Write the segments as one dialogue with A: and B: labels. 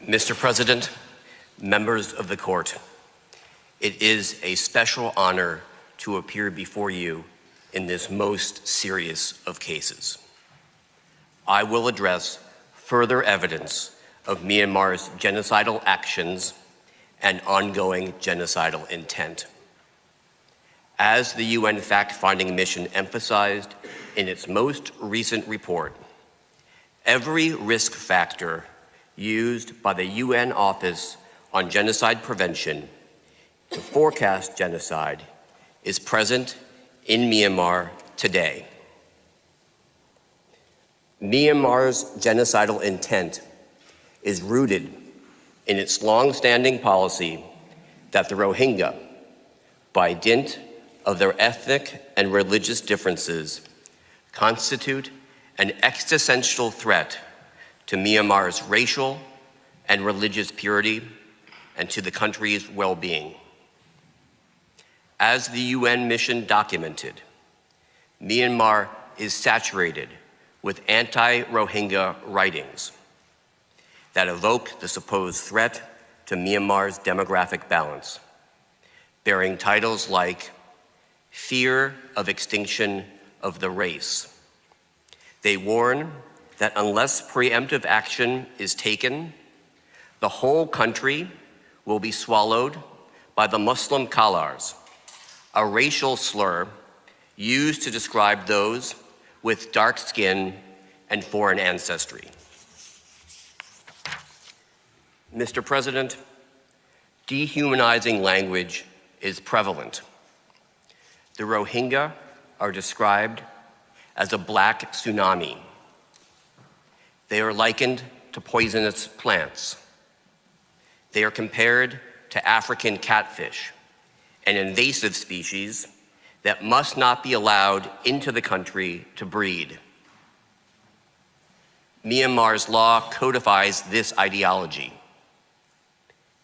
A: Mr. President, members of the court, it is a special honor to appear before you in this most serious of cases. I will address further evidence of Myanmar's genocidal actions and ongoing genocidal intent. As the UN fact-finding mission emphasized in its most recent report, every risk factor used by the UN Office on Genocide Prevention to forecast genocide is present in Myanmar today. Myanmar's genocidal intent is rooted in its long-standing policy that the Rohingya, by dint of their ethnic and religious differences, constitute an existential threat to Myanmar's racial and religious purity and to the country's well-being. As the UN mission documented, Myanmar is saturated with anti-Rohingya writings that evoke the supposed threat to Myanmar's demographic balance, bearing titles like Fear of Extinction of the Race. They warn that unless preemptive action is taken, the whole country will be swallowed by the Muslim Kalars, a racial slur used to describe those with dark skin and foreign ancestry. Mr. President, dehumanizing language is prevalent. The Rohingya are described as a black tsunami. They are likened to poisonous plants. They are compared to African catfish, an invasive species that must not be allowed into the country to breed. Myanmar's law codifies this ideology.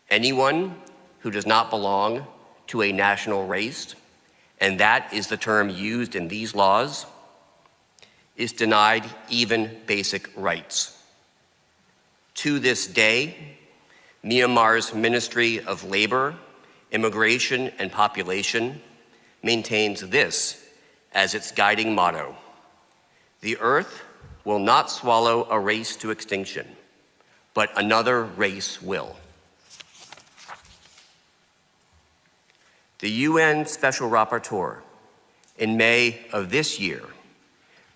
A: Anyone who does not belong to a national race, and that is the term used in these laws, is denied even basic rights. To this day, Myanmar's Ministry of Labor, Immigration and Population maintains this as its guiding motto: the earth will not swallow a race to extinction, but another race will. The UN Special Rapporteur in May of this year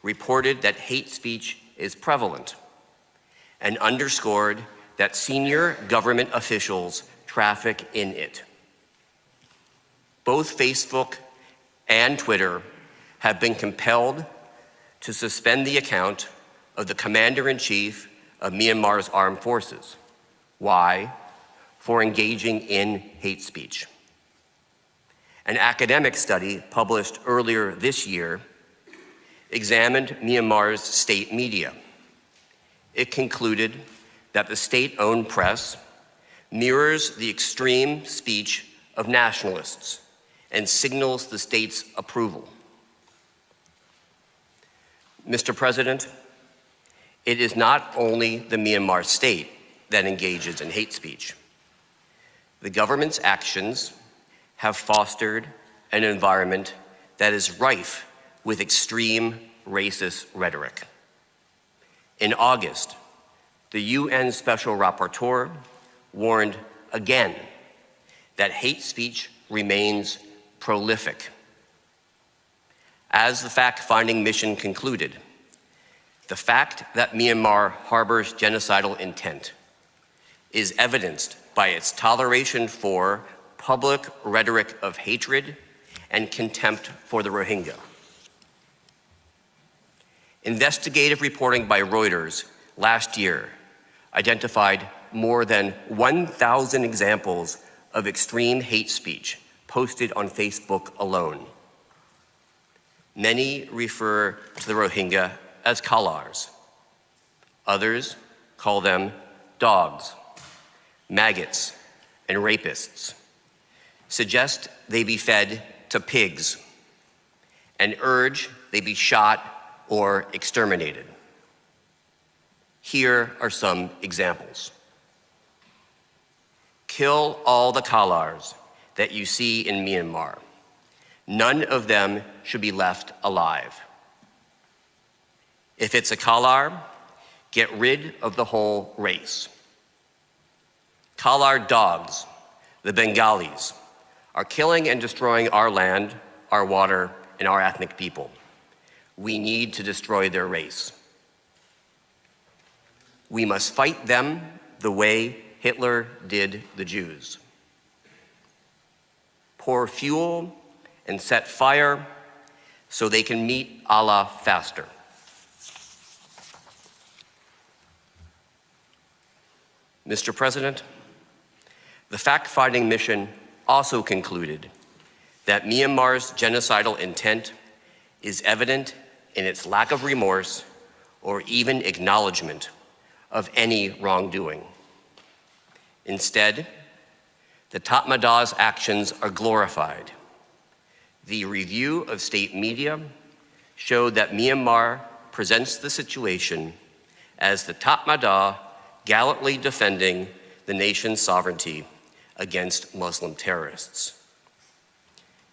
A: reported that hate speech is prevalent and underscored that senior government officials traffic in it. Both Facebook and Twitter have been compelled to suspend the account of the Commander-in-Chief of Myanmar's armed forces. Why? For engaging in hate speech. An academic study published earlier this year examined Myanmar's state media. It concluded that the state-owned press mirrors the extreme speech of nationalists and signals the state's approval. Mr. President, it is not only the Myanmar state that engages in hate speech. The government's actions have fostered an environment that is rife with extreme racist rhetoric. In August, the UN Special Rapporteur warned again that hate speech remains prolific. As the fact-finding mission concluded, the fact that Myanmar harbors genocidal intent is evidenced by its toleration for public rhetoric of hatred and contempt for the Rohingya. Investigative reporting by Reuters last year identified more than 1,000 examples of extreme hate speech posted on Facebook alone. Many refer to the Rohingya as Kalars. Others call them dogs, maggots, and rapists, suggest they be fed to pigs, and urge they be shot or exterminated. Here are some examples. Kill all the Kalars that you see in Myanmar. None of them should be left alive. If it's a Kalar, get rid of the whole race. Kalar dogs, the Bengalis, are killing and destroying our land, our water, and our ethnic people. We need to destroy their race. We must fight them the way Hitler did the Jews. Pour fuel and set fire so they can meet Allah faster. Mr. President, the fact-finding mission also concluded that Myanmar's genocidal intent is evident in its lack of remorse or even acknowledgement of any wrongdoing. Instead, the Tatmadaws' actions are glorified. The review of state media showed that Myanmar presents the situation as the Tatmadaw gallantly defending the nation's sovereignty against Muslim terrorists.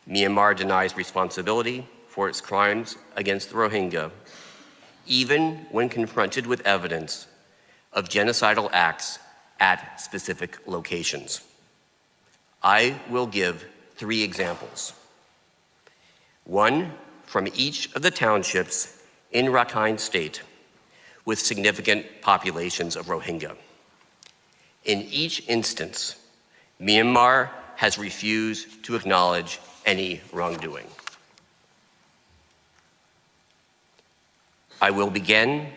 A: Myanmar denies responsibility for its crimes against the Rohingya, even when confronted with evidence of genocidal acts at specific locations. I will give 3 examples. One from each of the townships in Rakhine State with significant populations of Rohingya. In each instance, Myanmar has refused to acknowledge any wrongdoing. I will begin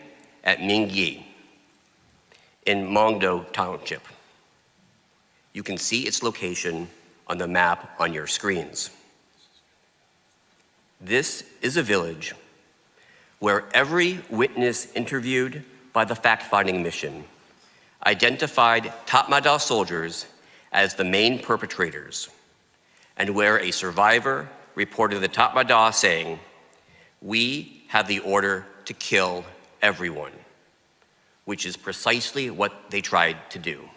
A: at Mingyi in Maungdaw Township. You can see its location on the map on your screens. This is a village where every witness interviewed by the fact-finding mission identified Tatmadaw soldiers as the main perpetrators, and where a survivor reported the Tatmadaw saying, "We have the order to kill everyone," which is precisely what they tried to do.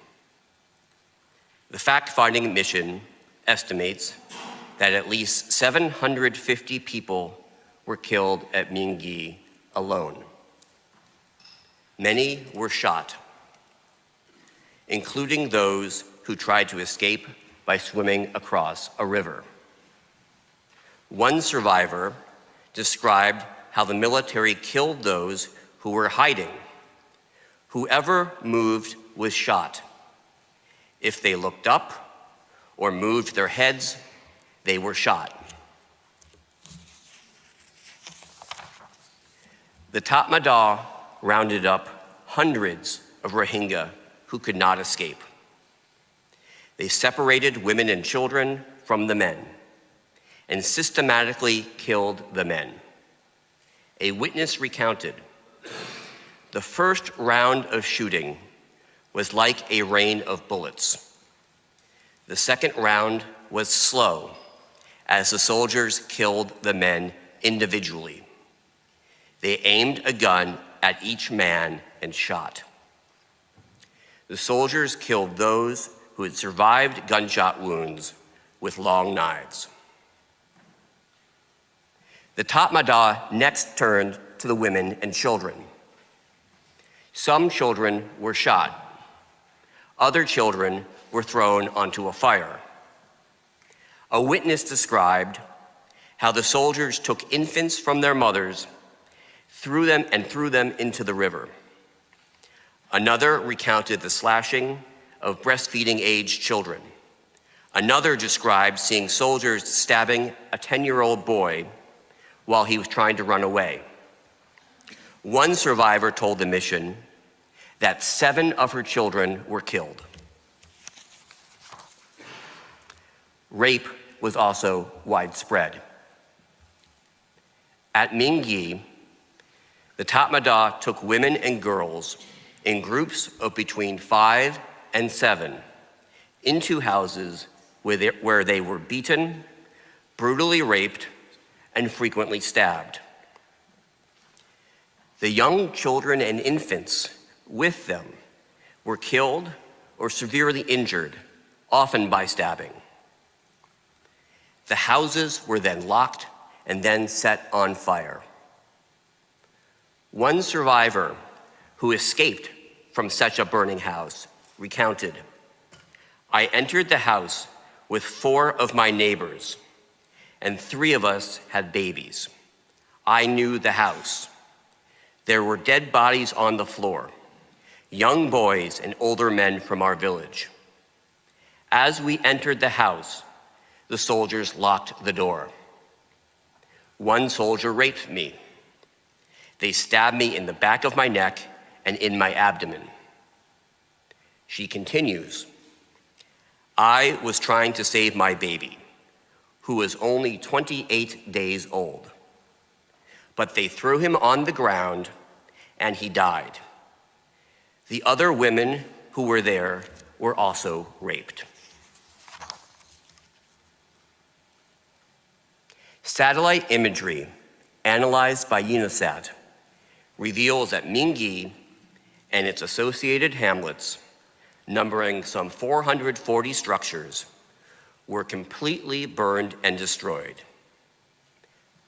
A: The fact-finding mission estimates that at least 750 people were killed at Mingyi alone. Many were shot, including those who tried to escape by swimming across a river. One survivor described how the military killed those who were hiding. Whoever moved was shot. If they looked up or moved their heads, they were shot. The Tatmadaw rounded up hundreds of Rohingya who could not escape. They separated women and children from the men and systematically killed the men. A witness recounted, "The first round of shooting was like a rain of bullets. The second round was slow as the soldiers killed the men individually. They aimed a gun at each man and shot. The soldiers killed those who had survived gunshot wounds with long knives." The Tatmadaw next turned to the women and children. Some children were shot. Other children were thrown onto a fire. A witness described how the soldiers took infants from their mothers, threw them into the river. Another recounted the slashing of breastfeeding-aged children. Another described seeing soldiers stabbing a 10-year-old boy while he was trying to run away. One survivor told the mission that 7 of her children were killed. Rape was also widespread. At Mingyi, the Tatmadaw took women and girls in groups of between 5 and 7 into houses where they were beaten, brutally raped, and frequently stabbed. The young children and infants with them were killed or severely injured often by stabbing. The houses were then locked and then set on fire. One survivor who escaped from such a burning house recounted, "I entered the house with 4 of my neighbors, and 3 of us had babies. I knew the house. There were dead bodies on the floor, young boys and older men from our village. As we entered the house, the soldiers locked the door. One soldier raped me. They stabbed me in the back of my neck and in my abdomen." She continues, "I was trying to save my baby, who was only 28 days old. But they threw him on the ground and he died. The other women who were there were also raped." Satellite imagery analyzed by UNISAT reveals that Myingyi and its associated hamlets, numbering some 440 structures, were completely burned and destroyed.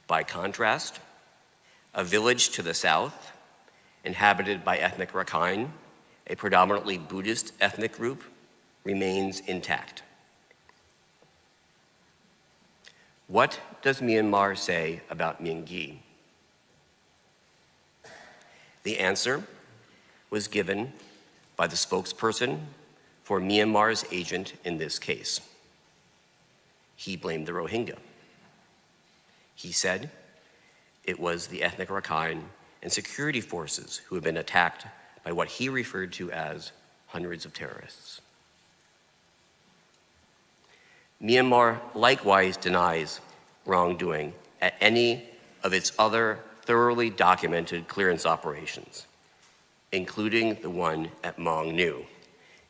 A: By contrast, a village to the south, inhabited by ethnic Rakhine, a predominantly Buddhist ethnic group, remains intact. What does Myanmar say about Myingyi? The answer was given by the spokesperson for Myanmar's agent in this case. He blamed the Rohingya. He said it was the ethnic Rakhine and security forces who had been attacked by what he referred to as hundreds of terrorists. Myanmar likewise denies wrongdoing at any of its other thoroughly documented clearance operations, including the one at Maungdaw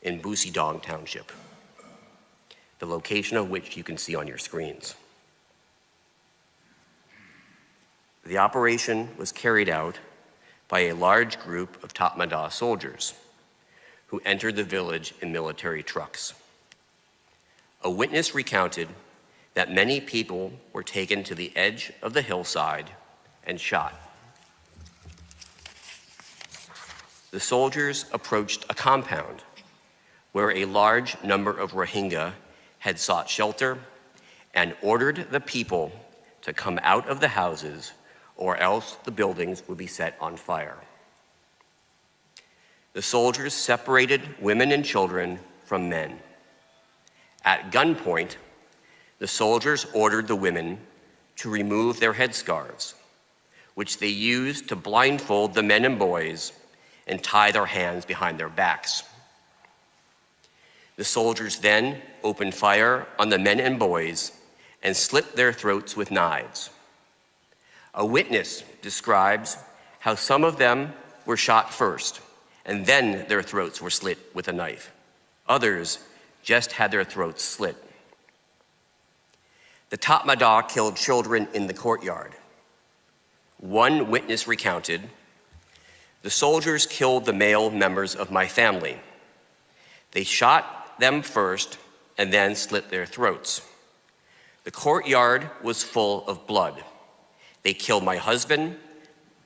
A: in Buthidaung Township, the location of which you can see on your screens. The operation was carried out by a large group of Maungdaw soldiers who entered the village in military trucks. A witness recounted that many people were taken to the edge of the hillside and shot. The soldiers approached a compound where a large number of Rohingya had sought shelter and ordered the people to come out of the houses or else the buildings would be set on fire. The soldiers separated women and children from men. At gunpoint, the soldiers ordered the women to remove their headscarves, which they used to blindfold the men and boys and tie their hands behind their backs. The soldiers then opened fire on the men and boys and slit their throats with knives. A witness describes how some of them were shot first, and then their throats were slit with a knife. Others just had their throats slit. The Maungdaw killed children in the courtyard. One witness recounted, "The soldiers killed the male members of my family. They shot them first and then slit their throats. The courtyard was full of blood. They killed my husband,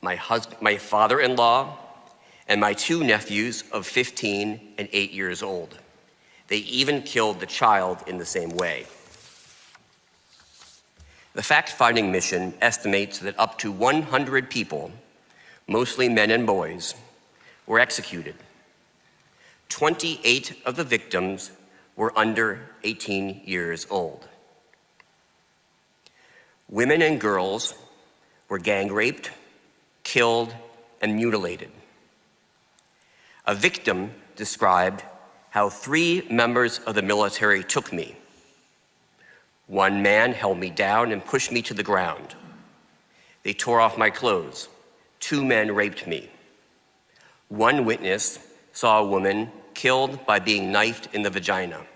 A: my father-in-law, and my 2 nephews of 15 and 8 years old. They even killed the child in the same way." The fact-finding mission estimates that up to 100 people, mostly men and boys, were executed. 28 of the victims were under 18 years old. Women and girls were gang raped, killed, and mutilated. A victim described how 3 members of the military took me. One man held me down and pushed me to the ground. They tore off my clothes. 2 men raped me. One witness saw a woman killed by being knifed in the vagina.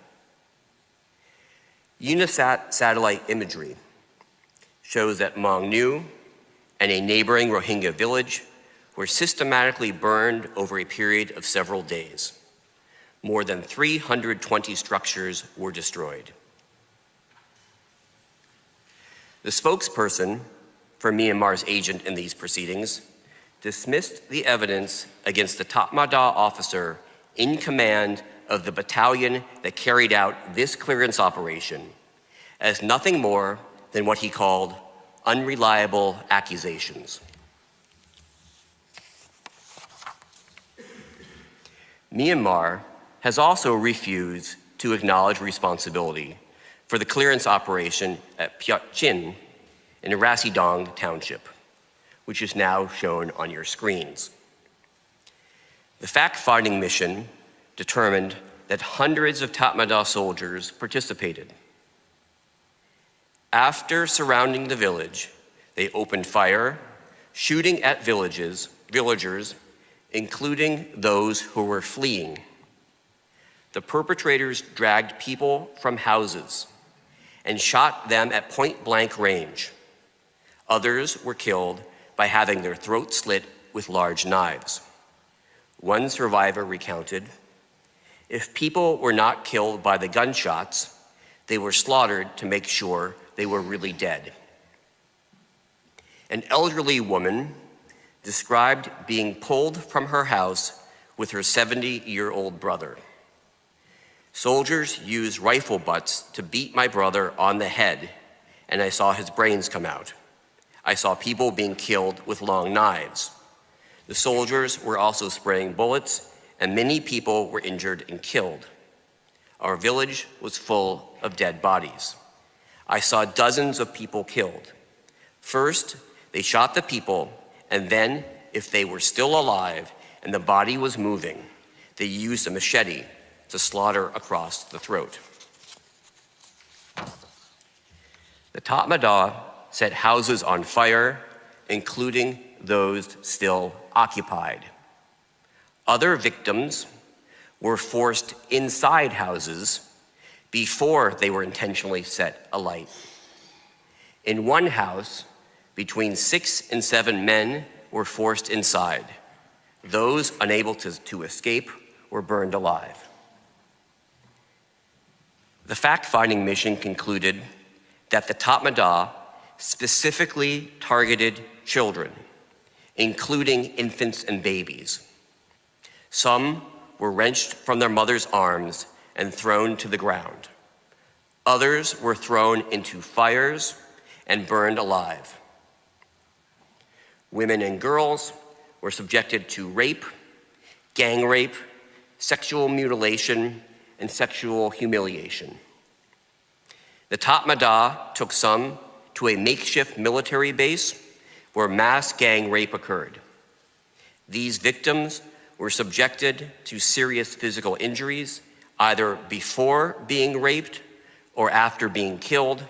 A: UNISAT satellite imagery shows that Maungdaw and a neighboring Rohingya village were systematically burned over a period of several days. More than 320 structures were destroyed. The spokesperson for Myanmar's agent in these proceedings dismissed the evidence against the Maungdaw officer in command of the battalion that carried out this clearance operation as nothing more than what he called unreliable accusations. Myanmar has also refused to acknowledge responsibility for the clearance operation at Phut Chin in Buthidaung township, which is now shown on your screens. The fact-finding mission determined that hundreds of Maungdaw soldiers participated. After surrounding the village, they opened fire, shooting at villagers, including those who were fleeing. The perpetrators dragged people from houses and shot them at point-blank range. Others were killed by having their throats slit with large knives. One survivor recounted, "If people were not killed by the gunshots, they were slaughtered to make sure they were really dead." An elderly woman described being pulled from her house with her 70-year-old brother. "Soldiers used rifle butts to beat my brother on the head, and I saw his brains come out. I saw people being killed with long knives. The soldiers were also spraying bullets, and many people were injured and killed. Our village was full of dead bodies. I saw dozens of people killed. First, they shot the people, and then, if they were still alive and the body was moving, they used a machete to slaughter across the throat." The Maungdaw set houses on fire, including those still occupied. Other victims were forced inside houses before they were intentionally set alight. In one house, between 6 and 7 men were forced inside. Those unable to escape were burned alive. The fact-finding mission concluded that the Maungdaw specifically targeted children, including infants and babies. Some were wrenched from their mother's arms and thrown to the ground. Others were thrown into fires and burned alive. Women and girls were subjected to rape, gang rape, sexual mutilation, and sexual humiliation. The Maungdaw took some to a makeshift military base where mass gang rape occurred. These victims were subjected to serious physical injuries, either before being raped or after being killed,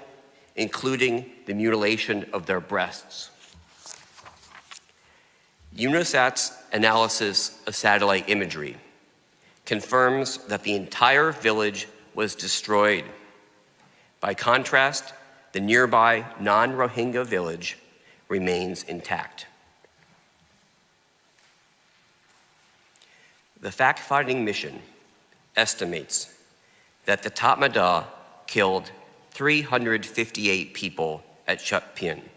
A: including the mutilation of their breasts. UNOSAT's analysis of satellite imagery confirms that the entire village was destroyed. By contrast, the nearby non-Rohingya village remains intact. The fact-finding mission estimates that the Maungdaw killed 358 people at Phut Chin.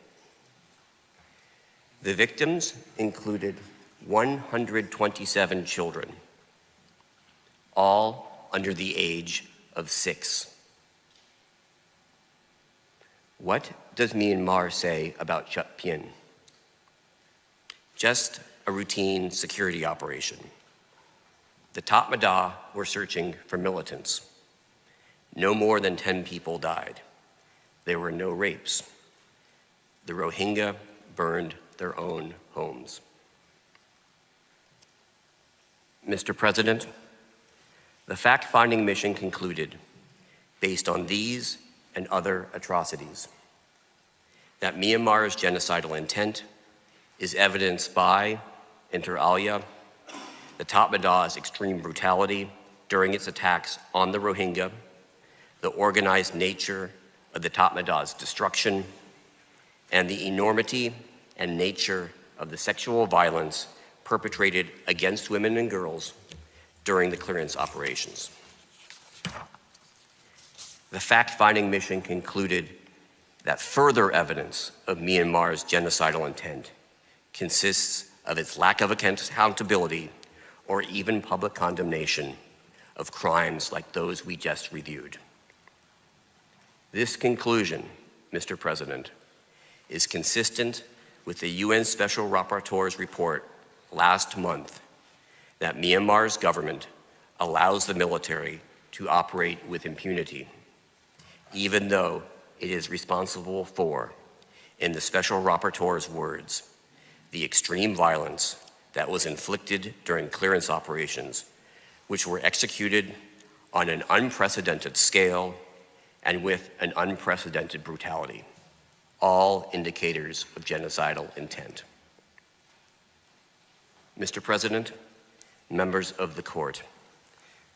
A: The victims included 127 children, all under the age of 6. What does Myanmar say about Phut Chin? Just a routine security operation. The Maungdaw were searching for militants. No more than 10 people died. There were no rapes. The Rohingya burned their own homes. Mr. President, the fact-finding mission concluded, based on these and other atrocities, that Myanmar's genocidal intent is evidenced by, inter alia, the Maungdaw's extreme brutality during its attacks on the Rohingya, the organized nature of the Maungdaw's destruction, and the enormity and nature of the sexual violence perpetrated against women and girls during the clearance operations. The fact-finding mission concluded that further evidence of Myanmar's genocidal intent consists of its lack of accountability or even public condemnation of crimes like those we just reviewed. This conclusion, Mr. President, is consistent with the UN Special Rapporteur's report last month that Myanmar's government allows the military to operate with impunity, even though it is responsible for, in the Special Rapporteur's words, the extreme violence that was inflicted during clearance operations, which were executed on an unprecedented scale and with an unprecedented brutality, all indicators of genocidal intent. Mr. President, members of the court,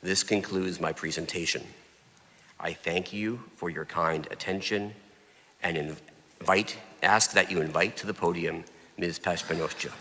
A: this concludes my presentation. I thank you for your kind attention and ask that you invite to the podium Ms. Pashpanoscha.